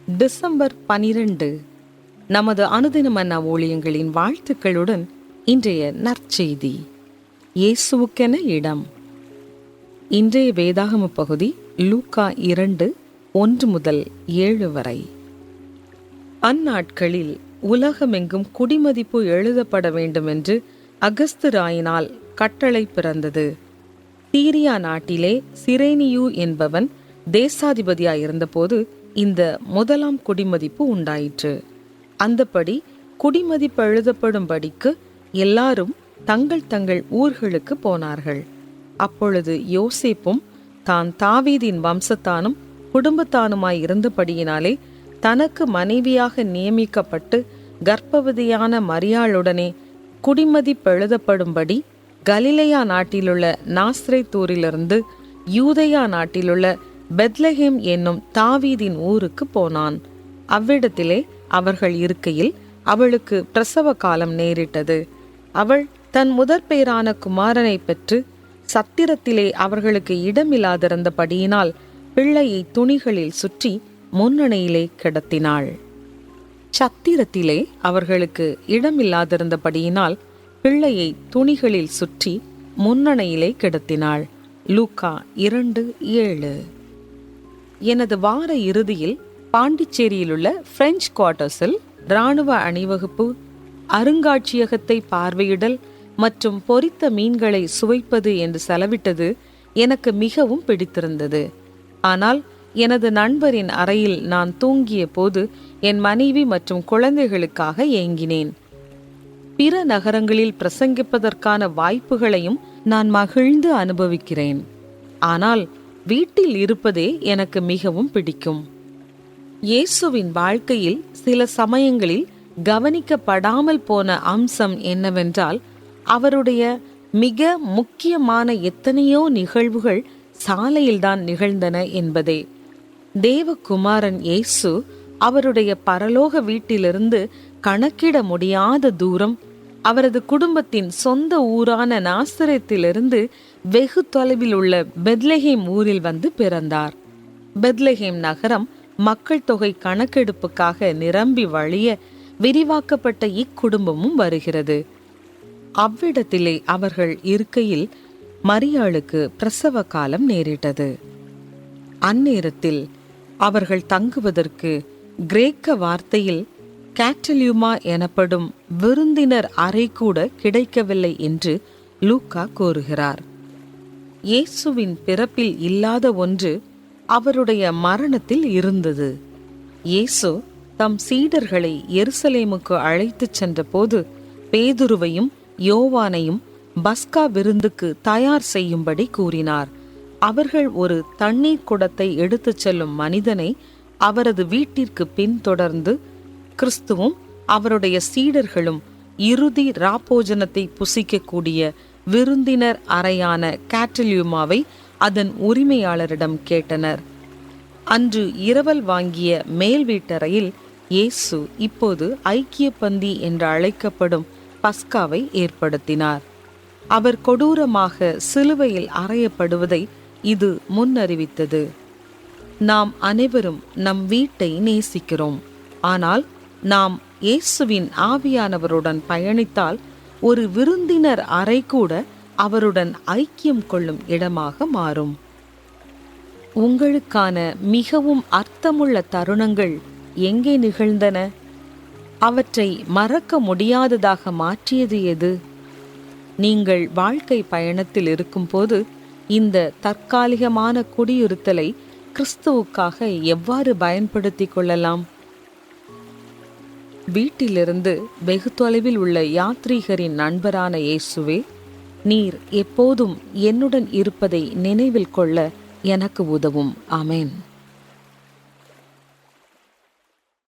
December 12 நமது அனுதின மன்னா ஊழியங்களின் வாழ்த்துக்களுடன் இன்றைய நற்செய்தி. இயேசுவுக்கென இடம். இன்றைய வேதாகம பகுதி லூக்கா 2:1-7 வரை. அந்நாட்களில் உலகமெங்கும் குடிமதிப்பு எழுதப்பட வேண்டும் என்று அகஸ்து ராயினால் கட்டளை பிறந்தது. சீரியா நாட்டிலே சிரேனியு என்பவன் தேசாதிபதியாயிருந்தபோது இந்த முதலாம் குடிமதிப்பு உண்டாயிற்று. அந்தபடி குடிமதிப்பு எழுதப்படும்படிக்கு எல்லாரும் தங்கள் தங்கள் ஊர்களுக்கு போனார்கள். அப்பொழுது யோசேப்பும் தான் தாவீதின் வம்சத்தானும் குடும்பத்தானுமாய் இருந்தபடியினாலே தனக்கு மனைவியாக நியமிக்கப்பட்டு கர்ப்பவதியான மரியாளுடனே குடிமதிப்பெழுதப்படும்படி கலிலேயா நாட்டிலுள்ள நாஸ்ரேத்தூரிலிருந்து யூதேயா நாட்டிலுள்ள பெத்லெகேம் என்னும் தாவீதின் ஊருக்கு போனான். அவ்விடத்திலே அவர்கள் இருக்கையில் அவளுக்கு பிரசவ காலம் நேரிட்டது. அவள் தன் முதற்பேரான குமாரனை பெற்று சத்திரத்திலே அவர்களுக்கு இடமில்லாதிருந்தபடியினால் பிள்ளையை துணிகளில் சுற்றி முன்னணையிலே கிடத்தினாள். சத்திரத்திலே அவர்களுக்கு இடமில்லாதிருந்தபடியினால் பிள்ளையை துணிகளில் சுற்றி முன்னணையிலே கிடத்தினாள். லூக்கா 2:7. எனது வார இறுதியில் பாண்டிச்சேரியிலுள்ள பிரெஞ்சு குவார்ட்டர்ஸில் இராணுவ அணிவகுப்பு, அருங்காட்சியகத்தை பார்வையிடல் மற்றும் பொரித்த மீன்களை சுவைப்பது என்று செலவிட்டது எனக்கு மிகவும் பிடித்திருந்தது. ஆனால் எனது நண்பரின் அறையில் நான் தூங்கிய போது என் மனைவி மற்றும் குழந்தைகளுக்காக ஏங்கினேன். பிற நகரங்களில் பிரசங்கிப்பதற்கான வாய்ப்புகளையும் நான் மகிழ்ந்து அனுபவிக்கிறேன். ஆனால் வீட்டில் இருப்பதே எனக்கு மிகவும் பிடிக்கும். இயேசுவின் வாழ்க்கையில் சில சமயங்களில் கவனிக்கப்படாமல் போன அம்சம் என்னவென்றால், அவருடைய மிக முக்கியமான எத்தனையோ நிகழ்வுகள் சாலையில்தான் நிகழ்ந்தன என்பதே. தேவகுமாரன் இயேசு அவருடைய பரலோக வீட்டிலிருந்து கணக்கிட முடியாத தூரம் அவரது குடும்பத்தின் சொந்த ஊரான நாசரேத்திலிருந்து வெகு தொலைவில் உள்ள பெத்லெகேம் ஊரில் வந்து பிறந்தார். பெத்லெகேம் நகரம் மக்கள் தொகை கணக்கெடுப்புக்காக நிரம்பி வழிய விரிவாக்கப்பட்ட இக்குடும்பமும் வருகிறது. அவ்விடத்திலே அவர்கள் இருக்கையில் மரியாளுக்கு பிரசவ காலம் நேரிட்டது. அந்நேரத்தில் அவர்கள் தங்குவதற்கு கிரேக்க வார்த்தையில் கேட்டலியுமா எனப்படும் விருந்தினர் அறை கூட கிடைக்கவில்லை என்று லூக்கா கூறுகிறார். இயேசுவின் பிறப்பில் இல்லாத ஒன்று அவருடைய மரணத்தில் இருந்தது. இயேசு தம் சீடர்களை எருசலேமுக்கு அழைத்துச் சென்றபோது பேதுருவையும் யோவானையும் பஸ்கா விருந்துக்கு தயார் செய்யும்படி கூறினார். அவர்கள் ஒரு தண்ணீர் குடத்தை எடுத்துச் செல்லும் மனிதனை அவரது வீட்டிற்கு பின்தொடர்ந்து கிறிஸ்துவும் அவருடைய சீடர்களும் இறுதி ராப்போஜனத்தை புசிக்கக்கூடிய விருந்தினர் அறையான கேட்டலியுமாவை அதன் உரிமையாளரிடம் கேட்டனர். அன்று இரவல் வாங்கிய மேல் வீட்டறையில் இயேசு இப்போது ஐக்கிய பந்தி என்று அழைக்கப்படும் பஸ்காவை ஏற்படுத்தினார். அவர் கொடூரமாக சிலுவையில் அறையப்படுவதை இது முன்னறிவித்தது. நாம் அனைவரும் நம் வீட்டை நேசிக்கிறோம். ஆனால் நாம் இயேசுவின் ஆவியானவருடன் பயணித்தால் ஒரு விருந்தினர் அறை கூட அவருடன் ஐக்கியம் கொள்ளும் இடமாக மாறும். உங்களுக்கான மிகவும் அர்த்தமுள்ள தருணங்கள் எங்கே நிகழ்ந்தன? அவற்றை மறக்க முடியாததாக மாற்றியது எது? நீங்கள் வாழ்க்கை பயணத்தில் இருக்கும்போது இந்த தற்காலிகமான குடியிருத்தலை கிறிஸ்துவுக்காக எவ்வாறு பயன்படுத்தி கொள்ளலாம்? வீட்டிலிருந்து வெகு தொலைவில் உள்ள யாத்ரீகரின் நண்பரான இயேசுவே, நீர் எப்போதும் என்னுடன் இருப்பதை நினைவில் கொள்ள எனக்கு உதவும். ஆமென்.